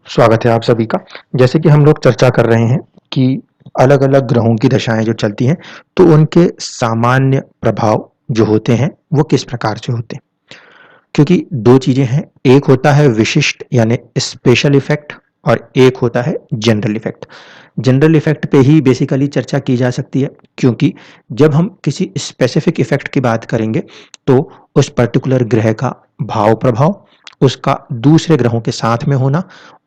स्वागत है आप सभी का। जैसे कि हम लोग चर्चा कर रहे हैं कि अलग-अलग ग्रहों की दशाएँ जो चलती हैं, तो उनके सामान्य प्रभाव जो होते हैं, वो किस प्रकार से होते हैं। क्योंकि 2 चीज़ें हैं, एक होता है विशिष्ट यानी स्पेशल इफ़ेक्ट और एक होता है जनरल इफ़ेक्ट। जनरल इफ़ेक्ट पे ही बेसिकली चर्चा की जा सकती है, क्योंकि जब हम किसी स्पेसिफ़िक इफ़ेक्ट की बात करेंगे, तो उस पर्टिकुलर ग्रह का भाव प्रभाव, उसका दूसरे ग्रहों के साथ में होना,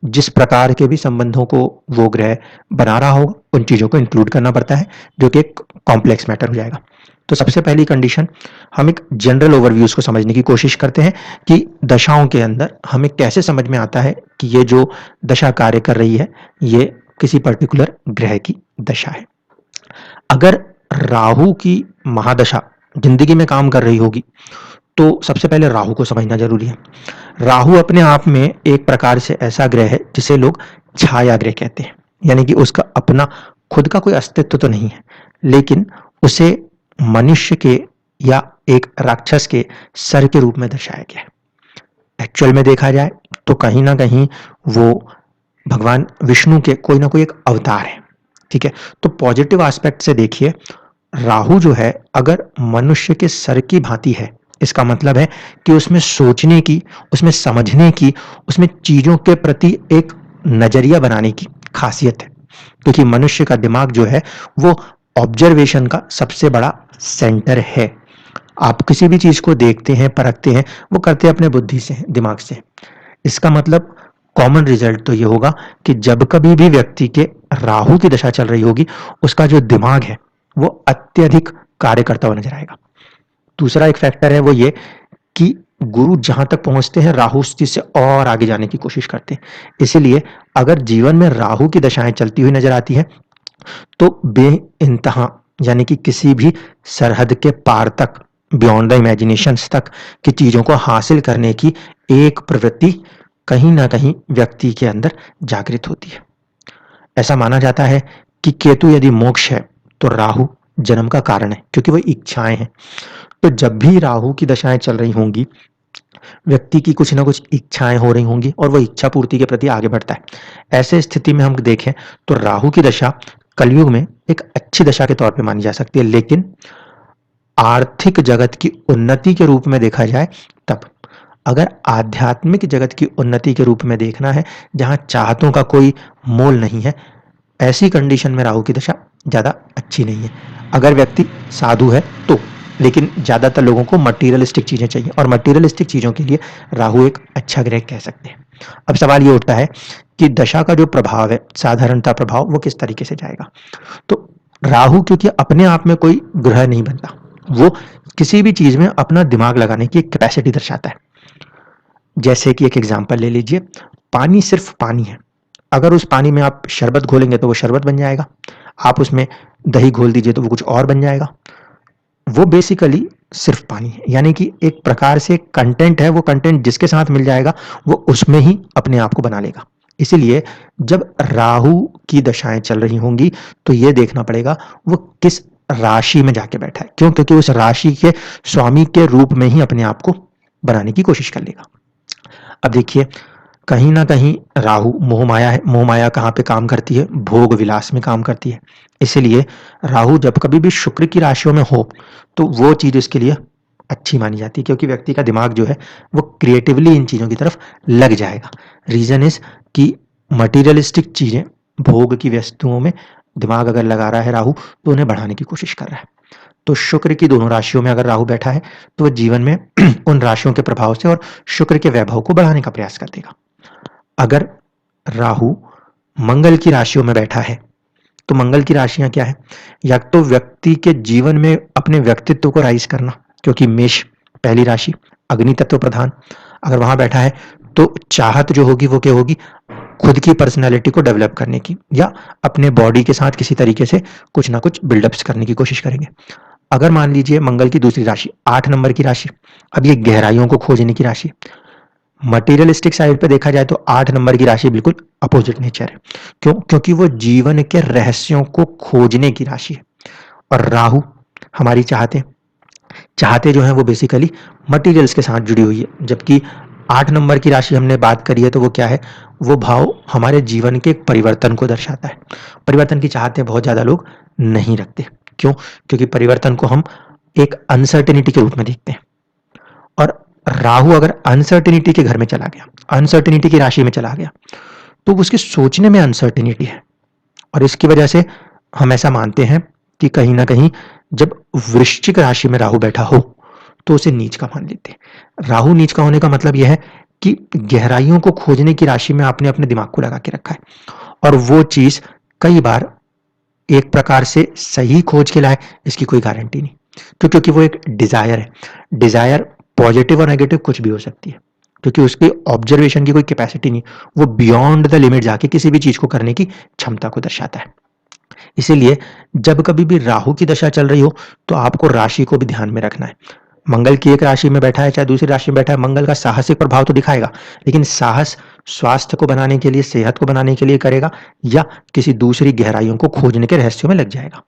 जिस प्रकार के भी संबंधों को वो ग्रह बना रहा होगा, उन चीज़ों को इंक्लूड करना पड़ता है, जो कि एक कॉम्प्लेक्स मैटर हो जाएगा। तो सबसे पहली कंडीशन, हम एक जनरल ओवरव्यूज़ को समझने की कोशिश करते हैं कि दशाओं के अंदर हमें कैसे समझ में आता है कि ये जो दशा कार्य कर रही है, ये किसी पर्टिकुलर ग्रह की दशा है। अगर राहु की महादशा ज़िंदगी में काम कर रही होगी, तो सबसे पहले राहु को समझना ज़रूरी है। राहु अपने आप में एक प्रकार से ऐसा ग्रह है, जिसे लोग छाया ग्रह कहते हैं। यानी कि उसका अपना खुद का कोई अस्तित्व तो नहीं है, लेकिन उसे मनुष्य के या एक राक्षस के सर के रूप में दर्शाया गया है। एक्चुअल में देखा जाए तो कहीं न कहीं वो भगवान विष्णु के कोई ना कोई एक अवतार है, ठीक है? तो पॉजिटिव एस्पेक्ट से देखिए, राहु जो है अगर मनुष्य के सर की भांति है, इसका मतलब है कि उसमें सोचने की, उसमें समझने की, उसमें चीज़ों के प्रति एक नज़रिया बनाने की ख़ासियत है। क्योंकि मनुष्य का दिमाग जो है, वो ऑब्जर्वेशन का सबसे बड़ा सेंटर है। आप किसी भी चीज़ को देखते हैं, परखते हैं, वो करते हैं अपने बुद्धि से, दिमाग से। इसका मतलब कॉमन रिजल्ट तो ये होगा कि जब कभी भी व्यक्ति के राहु की दशा चल रही होगी, उसका जो दिमाग है, वो अत्यधिक कार्य करता हुआ नज़र आएगा। दूसरा एक फैक्टर है वो ये कि गुरु जहाँ तक पहुँचते हैं, राहु उस चीज़ से और आगे जाने की कोशिश करते हैं। इसीलिए अगर जीवन में राहु की दशाएँ चलती हुई नज़र आती हैं, तो बेइंतहा यानी कि किसी भी सरहद के पार तक, बियॉन्ड द इमेजिनेशंस तक की चीज़ों को हासिल करने की एक प्रवृत्ति कहीं न कहीं व्यक्ति के अंदर जागृत होती है। ऐसा माना जाता है कि केतु यदि मोक्ष है, तो राहु जन्म का कारण है, क्योंकि वो इच्छाएँ हैं। तो जब भी राहु की दशाएँ चल रही होंगी, व्यक्ति की कुछ न कुछ इच्छाएँ हो रही होंगी और वो इच्छा पूर्ति के प्रति आगे बढ़ता है। ऐसे स्थिति में हम देखें तो राहु की दशा कलयुग में एक अच्छी दशा के तौर पे मानी जा सकती है, लेकिन आर्थिक जगत की उन्नति के रूप में देखा जाए तब। अगर आध्यात्मिक जगत की उन्नति के रूप में देखना है, जहाँ चाहतों का कोई मोल नहीं है, ऐसी कंडीशन में राहु की दशा ज़्यादा अच्छी नहीं है। अगर व्यक्ति साधु है तो, लेकिन ज़्यादातर लोगों को मटीरियलिस्टिक चीज़ें चाहिए और मटीरियलिस्टिक चीज़ों के लिए राहु एक अच्छा ग्रह कह सकते हैं। अब सवाल ये उठता है कि दशा का जो प्रभाव है, साधारणतः प्रभाव, वो किस तरीके से जाएगा? तो राहु क्योंकि अपने आप में कोई ग्रह नहीं बनता, वो किसी भी चीज़ में अपना दिमाग लगाने की कैपेसिटी दर्शाता है। जैसे कि एक एग्जांपल ले लीजिए, पानी सिर्फ पानी है। अगर उस पानी में आप शरबत घोलेंगे तो वो शरबत बन जाएगा। आप उसमें दही घोल दीजिए तो वो कुछ और बन जाएगा। वो बेसिकली सिर्फ पानी है, यानी कि एक प्रकार से कंटेंट है, वो कंटेंट जिसके साथ मिल जाएगा, वो उसमें ही अपने आप को बना लेगा। इसीलिए जब राहु की दशाएँ चल रही होंगी, तो ये देखना पड़ेगा वो किस राशि में जाके बैठा है। क्यों? क्योंकि उस राशि के स्वामी के रूप में ही अपने आप को बनाने की कोशिश कर लेगा। अब देखिए, कहीं न कहीं राहु मोहमाया है। मोहमाया कहाँ पे काम करती है? भोग विलास में काम करती है। इसीलिए राहु जब कभी भी शुक्र की राशियों में हो, तो वो चीज़ उसके लिए अच्छी मानी जाती है, क्योंकि व्यक्ति का दिमाग जो है, वो क्रिएटिवली इन चीज़ों की तरफ लग जाएगा। रीज़न इज़ कि मटीरियलिस्टिक चीज़ें, भोग की वस्तुओं में दिमाग अगर लगा रहा है राहु, तो उन्हें बढ़ाने की कोशिश कर रहा है। तो शुक्र की दोनों राशियों में अगर राहु बैठा है, तो वो जीवन में उन राशियों के प्रभाव से और शुक्र के वैभव को बढ़ाने का प्रयास कर देगा। अगर राहु मंगल की राशियों में बैठा है, तो मंगल की राशियां क्या है? या तो व्यक्ति के जीवन में अपने व्यक्तित्व को राइज करना, क्योंकि मेष पहली राशि, अग्नि तत्व प्रधान, अगर वहां बैठा है तो चाहत जो होगी वो क्या होगी? खुद की पर्सनैलिटी को डेवलप करने की, या अपने बॉडी के साथ किसी तरीके से कुछ ना कुछ बिल्डअप्स करने की कोशिश करेंगे। अगर मान लीजिए मंगल की दूसरी राशि 8 नंबर की राशि, अब ये गहराइयों को खोजने की राशि। मटेरियलिस्टिक साइड पे देखा जाए तो 8 नंबर की राशि बिल्कुल अपोजिट नेचर है। क्यों? क्योंकि वो जीवन के रहस्यों को खोजने की राशि है। और राहु हमारी चाहते, चाहते जो हैं वो बेसिकली मटेरियल्स के साथ जुड़ी हुई है, जबकि 8 नंबर की राशि हमने बात करी है, तो वो क्या है? वो भाव हमारे जीवन के एक परिवर्तन को दर्शाता है। परिवर्तन की चाहते बहुत ज़्यादा लोग नहीं रखते। क्यों? क्योंकि परिवर्तन को हम एक अनसर्टेनिटी के रूप में देखते हैं। और राहु अगर अनसर्टेनिटी के घर में चला गया, अनसर्टेनिटी की राशि में चला गया, तो उसके सोचने में अनसर्टेनिटी है। और इसकी वजह से हम ऐसा मानते हैं कि कहीं ना कहीं जब वृश्चिक राशि में राहु बैठा हो तो उसे नीच का मान लेते हैं। राहु नीच का होने का मतलब यह है कि गहराइयों को खोजने की राशि में आपने अपने दिमाग को लगा के रखा है, और वो चीज कई बार एक प्रकार से सही खोज के लाए, इसकी कोई गारंटी नहीं। तो क्योंकि वो एक डिजायर है, डिजायर पॉजिटिव और नेगेटिव कुछ भी हो सकती है, क्योंकि उसकी ऑब्जर्वेशन की कोई कैपेसिटी नहीं, वो बियॉन्ड द लिमिट जाके किसी भी चीज को करने की क्षमता को दर्शाता है। इसीलिए जब कभी भी राहु की दशा चल रही हो तो आपको राशि को भी ध्यान में रखना है। मंगल की एक राशि में बैठा है चाहे दूसरी राशि में बैठा है, मंगल का साहसिक प्रभाव तो दिखाएगा, लेकिन साहस स्वास्थ्य को बनाने के लिए, सेहत को बनाने के लिए करेगा, या किसी दूसरी गहराइयों को खोजने के रहस्यों में लग जाएगा।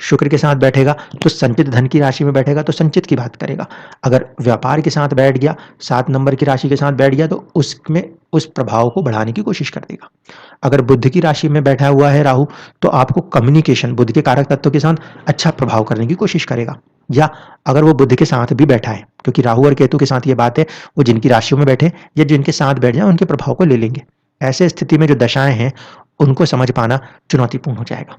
शुक्र के साथ बैठेगा तो संचित धन की राशि में बैठेगा तो संचित की बात करेगा। अगर व्यापार के साथ बैठ गया, 7 नंबर की राशि के साथ बैठ गया, तो उसमें उस प्रभाव को बढ़ाने की कोशिश कर देगा। अगर बुद्ध की राशि में बैठा हुआ है राहु, तो आपको कम्युनिकेशन, बुद्ध के कारक तत्व के साथ अच्छा प्रभाव करने की कोशिश करेगा। या अगर वो बुद्ध के साथ भी बैठा है, क्योंकि राहु और केतु के साथ ये बात है, वो जिनकी राशियों में बैठे या जिनके साथ बैठ जाए उनके प्रभाव को ले लेंगे। ऐसे स्थिति में जो दशाएं हैं उनको समझ पाना चुनौतीपूर्ण हो जाएगा।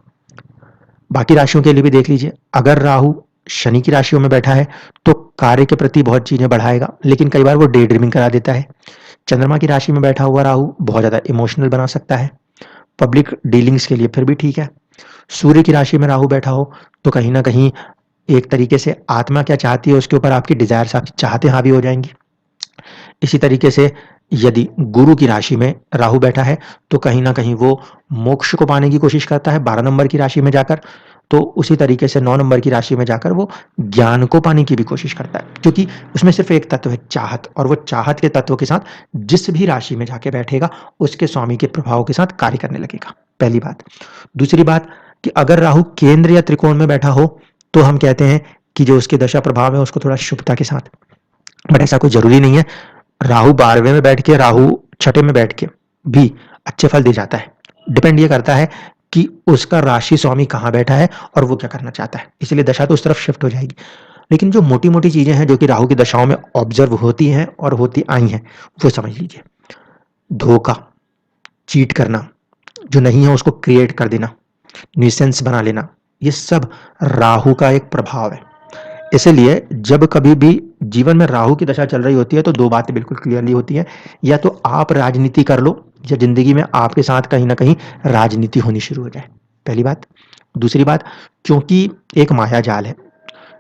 बाकी राशियों के लिए भी देख लीजिए, अगर राहु शनि की राशियों में बैठा है तो कार्य के प्रति बहुत चीजें बढ़ाएगा, लेकिन कई बार वो डे ड्रीमिंग करा देता है। चंद्रमा की राशि में बैठा हुआ राहु बहुत ज्यादा इमोशनल बना सकता है। पब्लिक डीलिंग्स के लिए फिर भी ठीक है। सूर्य की राशि में राहु बैठा हो तो कहीं ना कहीं एक तरीके से आत्मा क्या चाहती है उसके ऊपर आपकी डिजायर्स, आपकी चाहते हावी हो जाएंगी। इसी तरीके से यदि गुरु की राशि में राहु बैठा है तो कहीं ना कहीं वो मोक्ष को पाने की कोशिश करता है 12 नंबर की राशि में जाकर, तो उसी तरीके से 9 नंबर की राशि में जाकर वो ज्ञान को पाने की भी कोशिश करता है, क्योंकि उसमें सिर्फ एक तत्व है चाहत, और वो चाहत के तत्व के साथ जिस भी राशि में जाके बैठेगा उसके स्वामी के प्रभाव के साथ कार्य करने लगेगा। पहली बात। दूसरी बात कि अगर राहु केंद्र या त्रिकोण में बैठा हो तो हम कहते हैं कि जो उसके दशा प्रभाव है उसको थोड़ा शुभता के साथ, बट ऐसा कोई जरूरी नहीं है। राहु 12वें में बैठ के, राहु छठे में बैठ के भी अच्छे फल दे जाता है। डिपेंड ये करता है कि उसका राशि स्वामी कहाँ बैठा है और वो क्या करना चाहता है, इसलिए दशा तो उस तरफ शिफ्ट हो जाएगी। लेकिन जो मोटी मोटी चीजें हैं जो कि राहु की दशाओं में ऑब्जर्व होती हैं और होती आई हैं, वो समझ लीजिए। धोखा, चीट करना, जो नहीं है उसको क्रिएट कर देना, न्यूसेंस बना लेना, ये सब राहु का एक प्रभाव है। इसलिए जब कभी भी जीवन में राहु की दशा चल रही होती है तो दो बातें बिल्कुल क्लियरली होती है, या तो आप राजनीति कर लो या जिंदगी में आपके साथ कहीं ना कहीं राजनीति होनी शुरू हो जाए, पहली बात। दूसरी बात, क्योंकि एक माया जाल है,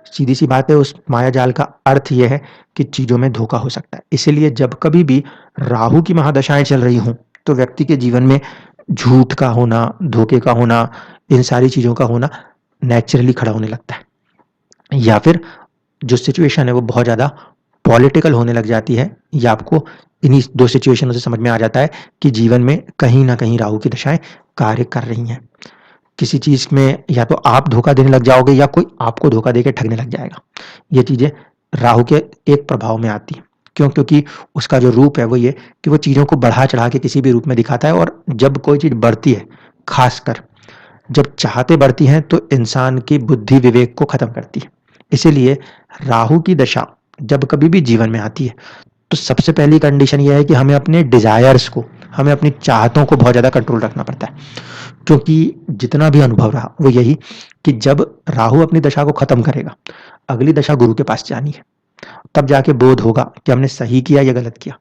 सीधी सी बात है, उस माया जाल का अर्थ यह है कि चीजों में धोखा हो सकता है। इसीलिए जब कभी भी राहु की महादशाएं चल रही हों तो व्यक्ति के जीवन में झूठ का होना, धोखे का होना, इन सारी चीजों का होना नेचुरली खड़ा होने लगता है, या फिर जो सिचुएशन है वो बहुत ज़्यादा पॉलिटिकल होने लग जाती है। या आपको इन्हीं दो सिचुएशनों से समझ में आ जाता है कि जीवन में कहीं ना कहीं राहु की दशाएं कार्य कर रही हैं। किसी चीज में या तो आप धोखा देने लग जाओगे या कोई आपको धोखा देके ठगने लग जाएगा। ये चीजें राहु के एक प्रभाव में आती हैं। क्यों? क्योंकि उसका जो रूप है वो ये कि वो चीजों को बढ़ा चढ़ा के किसी भी रूप में दिखाता है, और जब कोई चीज बढ़ती है, खासकर जब चाहते बढ़ती हैं, तो इंसान की बुद्धि विवेक को खत्म करती है। इसीलिए राहु की दशा जब कभी भी जीवन में आती है तो सबसे पहली कंडीशन यह है कि हमें अपने डिजायर्स को, हमें अपनी चाहतों को बहुत ज्यादा कंट्रोल रखना पड़ता है। क्योंकि जितना भी अनुभव रहा वो यही कि जब राहु अपनी दशा को खत्म करेगा, अगली दशा गुरु के पास जानी है, तब जाके बोध होगा कि हमने सही किया या गलत किया।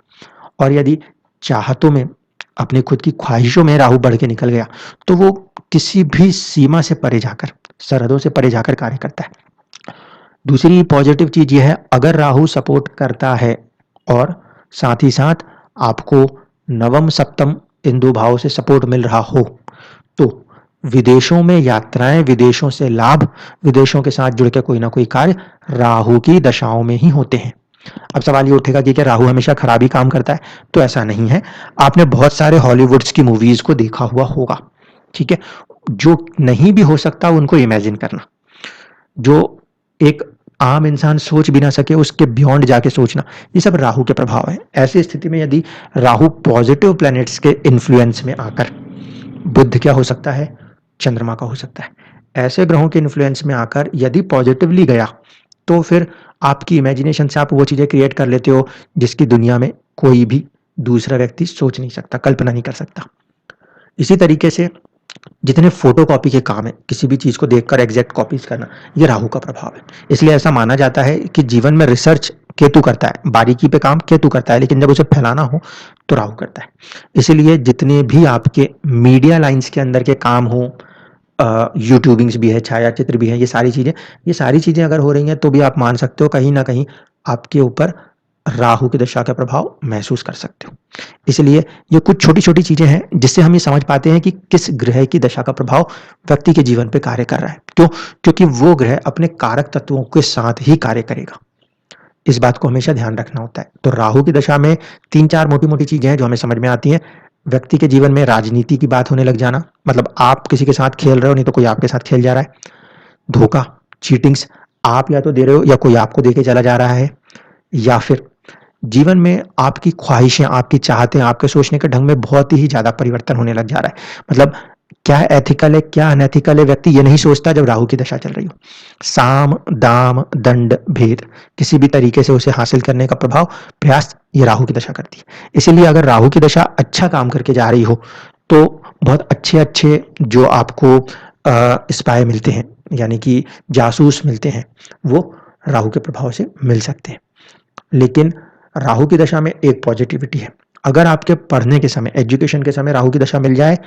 और यदि चाहतों में, अपनी खुद की ख्वाहिशों में राहु बढ़ के निकल गया तो वो किसी भी सीमा से परे जाकर, सरहदों से परे जाकर कार्य करता है। दूसरी पॉजिटिव चीज यह है, अगर राहु सपोर्ट करता है और साथ ही साथ आपको नवम सप्तम इन दो भावों से सपोर्ट मिल रहा हो, तो विदेशों में यात्राएं, विदेशों से लाभ, विदेशों के साथ जुड़ के कोई ना कोई कार्य राहु की दशाओं में ही होते हैं। अब सवाल ये उठेगा कि क्या राहु हमेशा खराब ही काम करता है? तो ऐसा नहीं है। आपने बहुत सारे हॉलीवुड्स की मूवीज को देखा हुआ होगा, ठीक है? जो नहीं भी हो सकता उनको इमेजिन करना, जो एक आम इंसान सोच भी ना सके, उसके बियॉन्ड जाके सोचना, ये सब राहु के प्रभाव है। ऐसी स्थिति में यदि राहु पॉजिटिव प्लैनेट्स के इन्फ्लुएंस में आकर, बुध क्या हो सकता है, चंद्रमा का हो सकता है, ऐसे ग्रहों के इन्फ्लुएंस में आकर यदि पॉजिटिवली गया तो फिर आपकी इमेजिनेशन से आप वो चीजें क्रिएट कर लेते हो जिसकी दुनिया में कोई भी दूसरा व्यक्ति सोच नहीं सकता, कल्पना नहीं कर सकता। इसी तरीके से जितने फोटोकॉपी के काम है, किसी भी चीज को देखकर एग्जैक्ट कॉपीज करना, ये राहु का प्रभाव है। इसलिए ऐसा माना जाता है कि जीवन में रिसर्च केतु करता है, बारीकी पे काम केतु करता है, लेकिन जब उसे फैलाना हो तो राहु करता है। इसीलिए जितने भी आपके मीडिया लाइंस के अंदर के काम हो, यूट्यूबिंग्स भी है, छायाचित्र भी है, ये सारी चीजें अगर हो रही हैं तो भी आप मान सकते हो कहीं ना कहीं आपके ऊपर राहु की दशा का प्रभाव महसूस कर सकते हो। इसलिए ये कुछ छोटी छोटी चीजें हैं जिससे हम ये समझ पाते हैं कि किस ग्रह की दशा का प्रभाव व्यक्ति के जीवन पे कार्य कर रहा है। क्यों? क्योंकि वो ग्रह अपने कारक तत्वों के साथ ही कार्य करेगा। इस बात को हमेशा ध्यान रखना होता है। तो राहु की दशा में 3-4 मोटी-मोटी चीजें हैं जो हमें समझ में आती हैं। व्यक्ति के जीवन में राजनीति की बात होने लग जाना, मतलब आप किसी के साथ खेल रहे हो, नहीं तो कोई आपके साथ खेल जा रहा है। धोखा, चीटिंग्स, आप या तो दे रहे हो या कोई आपको देके चला जा रहा है, या फिर जीवन में आपकी ख्वाहिशें, आपकी चाहतें, आपके सोचने के ढंग में बहुत ही ज्यादा परिवर्तन होने लग जा रहा है। मतलब क्या एथिकल है, क्या अनएथिकल है, व्यक्ति ये नहीं सोचता जब राहु की दशा चल रही हो। साम दाम दंड भेद, किसी भी तरीके से उसे हासिल करने का प्रभाव, प्रयास, ये राहु की दशा करती है। इसीलिए अगर राहु की दशा अच्छा काम करके जा रही हो तो बहुत अच्छे अच्छे जो आपको स्पाई मिलते हैं, यानी कि जासूस मिलते हैं, वो राहु के प्रभाव से मिल सकते हैं। लेकिन राहु की दशा में एक पॉजिटिविटी है, अगर आपके पढ़ने के समय, एजुकेशन के समय राहु की दशा मिल जाए,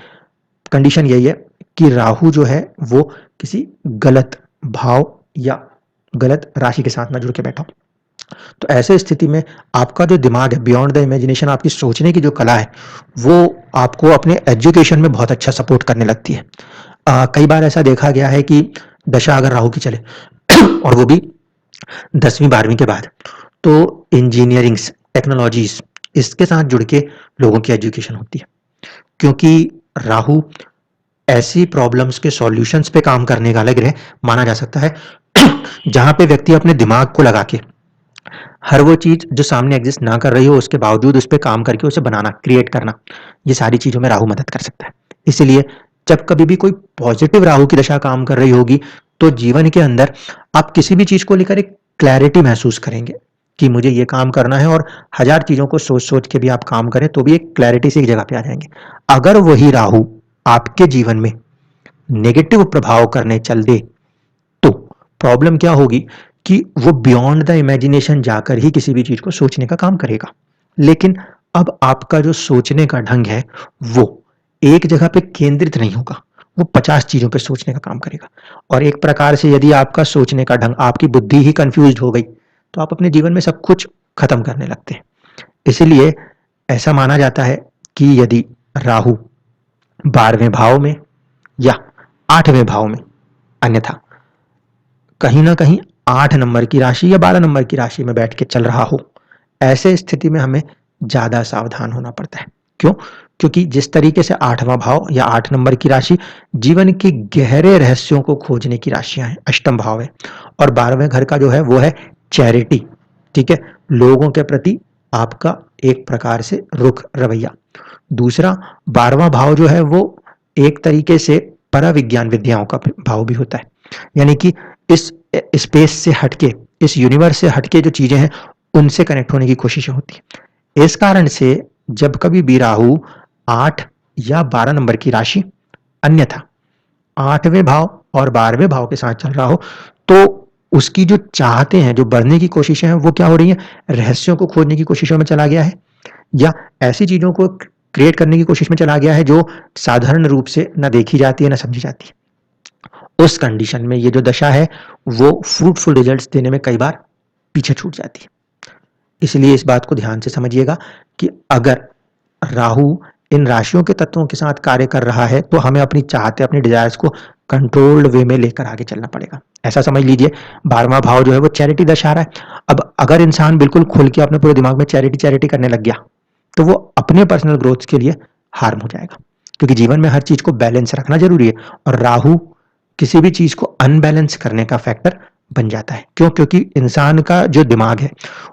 कंडीशन यही है कि राहु जो है वो किसी गलत भाव या गलत राशि के साथ ना जुड़ के बैठा हो। तो ऐसे स्थिति में आपका जो दिमाग है, बियॉन्ड द इमेजिनेशन, आपकी सोचने की जो कला है, वो आपको अपने एजुकेशन में बहुत अच्छा सपोर्ट करने लगती है। कई बार ऐसा देखा गया है कि दशा अगर राहु की चले और वो भी 10वीं 12वीं के बाद, तो इंजीनियरिंग्स, टेक्नोलॉजीज, इसके साथ जुड़ के लोगों की एजुकेशन होती है। क्योंकि राहु ऐसी प्रॉब्लम्स के सॉल्यूशंस पे काम करने वाला ग्रह माना जा सकता है जहां पे व्यक्ति अपने दिमाग को लगा के हर वो चीज जो सामने एग्जिस्ट ना कर रही हो उसके बावजूद उस पर काम करके उसे बनाना, क्रिएट करना, ये सारी चीजों में राहु मदद कर सकता है। इसीलिए जब कभी भी कोई पॉजिटिव राहु की दशा काम कर रही होगी तो जीवन के अंदर आप किसी भी चीज को लेकर एक क्लैरिटी महसूस करेंगे कि मुझे ये काम करना है, और हजार चीजों को सोच सोच के भी आप काम करें तो भी एक क्लैरिटी से एक जगह पे आ जाएंगे। अगर वही राहु आपके जीवन में नेगेटिव प्रभाव करने चल दे तो प्रॉब्लम क्या होगी कि वो बियॉन्ड द इमेजिनेशन जाकर ही किसी भी चीज को सोचने का काम करेगा। लेकिन अब आपका जो सोचने का ढंग है वो एक जगह पे केंद्रित नहीं होगा, वो 50 चीजों पे सोचने का काम करेगा। और एक प्रकार से यदि आपका सोचने का ढंग, आपकी बुद्धि ही कंफ्यूज हो गई तो आप अपने जीवन में सब कुछ खत्म करने लगते हैं। इसीलिए ऐसा माना जाता है कि यदि राहु 12वें भाव में या 8वें भाव में, अन्यथा कहीं ना कहीं 8 नंबर की राशि या 12 नंबर की राशि में बैठ के चल रहा हो, ऐसे स्थिति में हमें ज्यादा सावधान होना पड़ता है। क्यों? क्योंकि जिस तरीके से 8वां भाव या 8 नंबर की राशि जीवन के गहरे रहस्यों को खोजने की राशियां हैं, अष्टम भाव है, और 12वें घर का जो है वो है चैरिटी, ठीक है, लोगों के प्रति आपका एक प्रकार से रुख रवैया। दूसरा 12वां भाव जो है वो एक तरीके से पराविज्ञान विद्याओं का भाव भी होता है, यानी कि इस स्पेस से हटके, इस यूनिवर्स से हटके जो चीजें हैं उनसे कनेक्ट होने की कोशिशें होती है। इस कारण से जब कभी भी राहु 8 या 12 नंबर की राशि, अन्यथा 8वें भाव और 12वें भाव के साथ चल रहा हो, तो उसकी जो चाहते हैं, जो बढ़ने की कोशिशें हैं, वो क्या हो रही हैं, रहस्यों को खोजने की कोशिशों में चला गया है, या ऐसी चीजों को क्रिएट करने की कोशिश में चला गया है जो साधारण रूप से ना देखी जाती है ना समझी जाती है। उस कंडीशन में ये जो दशा है वो फ्रूटफुल रिजल्ट्स देने में कई बार पीछे छूट जाती है। इसलिए इस बात को ध्यान से समझिएगा कि अगर राहु इन राशियों के तत्वों के साथ कार्य कर रहा है तो हमें अपनी चाहते, अपनी डिजायर्स को कंट्रोल्ड वे में लेकर आगे चलना पड़ेगा। ऐसा समझ लीजिए 12वां भाव जो है वो चैरिटी दर्शा रहा है। अब अगर इंसान बिल्कुल खुल के अपने पूरे दिमाग में चैरिटी चैरिटी करने लग गया तो वो अपने पर्सनल ग्रोथ के लिए हार्म हो जाएगा, क्योंकि जीवन में हर चीज को बैलेंस रखना जरूरी है, और राहु किसी भी चीज को अनबैलेंस करने का फैक्टर बन जाता है। क्यों? क्योंकि इंसान का जो दिमाग है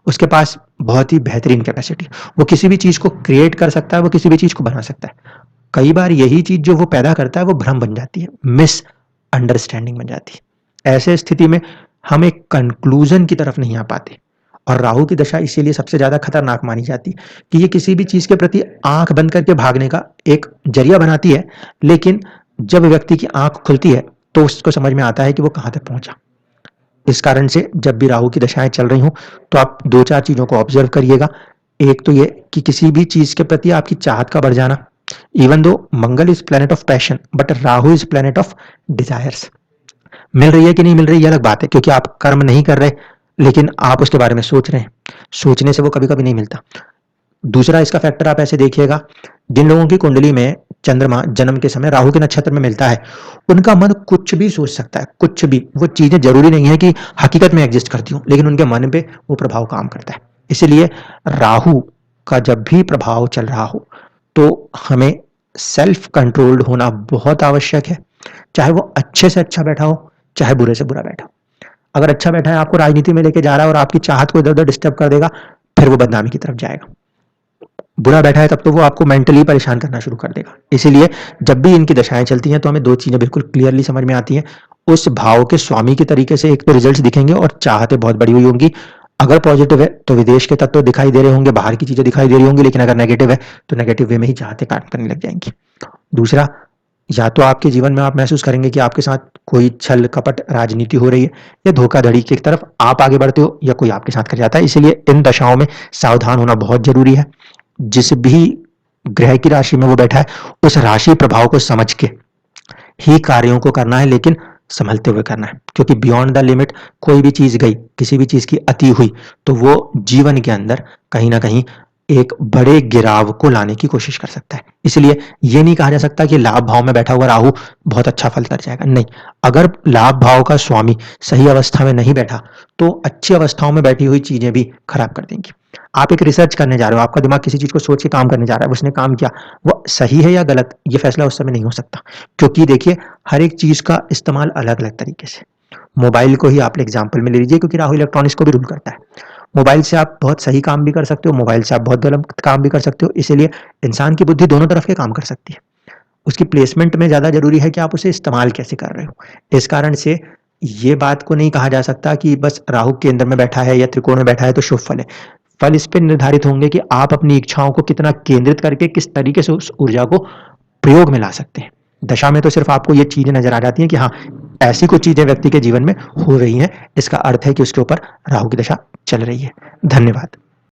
उसके पास बहुत ही बेहतरीन कैपेसिटी, वो किसी भी चीज को क्रिएट कर सकता है, वो किसी भी चीज को बना सकता है। कई बार यही चीज जो वो पैदा करता है वो भ्रम बन जाती है, मिस अंडरस्टैंडिंग बन जाती है। ऐसे स्थिति में हम एक कंक्लूजन की तरफ नहीं आ पाते। और राहु की दशा इसीलिए सबसे ज्यादा खतरनाक मानी जाती है कि ये किसी भी चीज के प्रति आंख बंद करके भागने का एक जरिया बनाती है, लेकिन जब व्यक्ति की आंख खुलती है तो उसको समझ में आता है कि वो कहां तक पहुंचा। इस कारण से जब भी राहु की दशाएं चल रही हों तो आप दो चार चीजों को ऑब्जर्व करिएगा। एक तो ये कि किसी भी चीज के प्रति आपकी चाहत का बढ़ जाना, even though Mangal is planet of passion but Rahu is planet of desires. मिल रही है कि नहीं मिल रही, ये अलग बात है, क्योंकि आप कर्म नहीं कर रहे लेकिन आप उसके बारे में सोच रहे हैं। सोचने से वो कभी कभी नहीं मिलता। दूसरा इसका फैक्टर आप ऐसे देखिएगा, जिन लोगों की कुंडली में चंद्रमा जन्म के समय राहु के नक्षत्र में मिलता है, उनका मन कुछ भी सोच सकता है, कुछ भी। वो चीजें जरूरी नहीं है कि हकीकत में एग्जिस्ट करती हूँ, लेकिन उनके मन पे वो प्रभाव काम करता है। इसलिए राहु का जब भी प्रभाव चल रहा हो तो हमें सेल्फ कंट्रोल्ड होना बहुत आवश्यक है। चाहे वो अच्छे से अच्छा बैठा हो, चाहे बुरे से बुरा बैठा हो। अगर अच्छा बैठा है, आपको राजनीति में लेके जा रहा है और आपकी चाहत को इधर उधर डिस्टर्ब कर देगा, फिर वो बदनामी की तरफ जाएगा। बुरा बैठा है तब तो वो आपको मेंटली परेशान करना शुरू कर देगा। इसीलिए जब भी इनकी दशाएं चलती हैं तो हमें दो चीजें बिल्कुल क्लियरली समझ में आती हैं। उस भाव के स्वामी के तरीके से एक तो रिजल्ट्स दिखेंगे और चाहतें बहुत बड़ी हुई होंगी। अगर पॉजिटिव है तो विदेश के तत्व दिखाई दे रहे होंगे, बाहर की चीजें दिखाई दे रही होंगी, लेकिन अगर नेगेटिव है तो नेगेटिव वे में ही चाहते काम करने लग जाएंगी। दूसरा, या तो आपके जीवन में आप महसूस करेंगे कि आपके साथ कोई छल कपट राजनीति हो रही है, या धोखाधड़ी की तरफ आप आगे बढ़ते हो या कोई आपके साथ कर जाता है। इसलिए इन दशाओं में सावधान होना बहुत जरूरी है। जिस भी ग्रह की राशि में वो बैठा है उस राशि प्रभाव को समझ के ही कार्यों को करना है, लेकिन संभलते हुए करना है। क्योंकि बियॉन्ड द लिमिट कोई भी चीज गई, किसी भी चीज की अति हुई तो वो जीवन के अंदर कहीं ना कहीं एक बड़े गिराव को लाने की कोशिश कर सकता है। इसलिए ये नहीं कहा जा सकता कि लाभ भाव में बैठा हुआ राहु बहुत अच्छा फल कर जाएगा। नहीं, अगर लाभ भाव का स्वामी सही अवस्था में नहीं बैठा तो अच्छी अवस्थाओं में बैठी हुई चीजें भी खराब कर देंगी। आप एक रिसर्च करने जा रहे हो, आपका दिमाग किसी चीज को सोच के काम करने जा रहा है, उसने काम किया, वो सही है या गलत, ये फैसला उस समय नहीं हो सकता। क्योंकि देखिए, हर एक चीज का इस्तेमाल अलग अलग तरीके से। मोबाइल को ही आप एग्जाम्पल में ले लीजिए, क्योंकि राहु इलेक्ट्रॉनिक्स को भी रूल करता है। मोबाइल से आप बहुत सही काम भी कर सकते हो, मोबाइल से आप बहुत गलत काम भी कर सकते हो। इसीलिए इंसान की बुद्धि दोनों तरफ के काम कर सकती है। उसकी प्लेसमेंट में ज्यादा जरूरी है कि आप उसे इस्तेमाल कैसे कर रहे हो। इस कारण से ये बात को नहीं कहा जा सकता कि बस राहु केंद्र में बैठा है या त्रिकोण में बैठा है तो शुभ फल है। फल इस पे निर्धारित होंगे कि आप अपनी इच्छाओं को कितना केंद्रित करके किस तरीके से उस ऊर्जा को प्रयोग में ला सकते हैं। दशा में तो सिर्फ आपको ये चीजें नजर आ जाती हैं कि हाँ, ऐसी कुछ चीजें व्यक्ति के जीवन में हो रही हैं, इसका अर्थ है कि उसके ऊपर राहु की दशा चल रही है। धन्यवाद।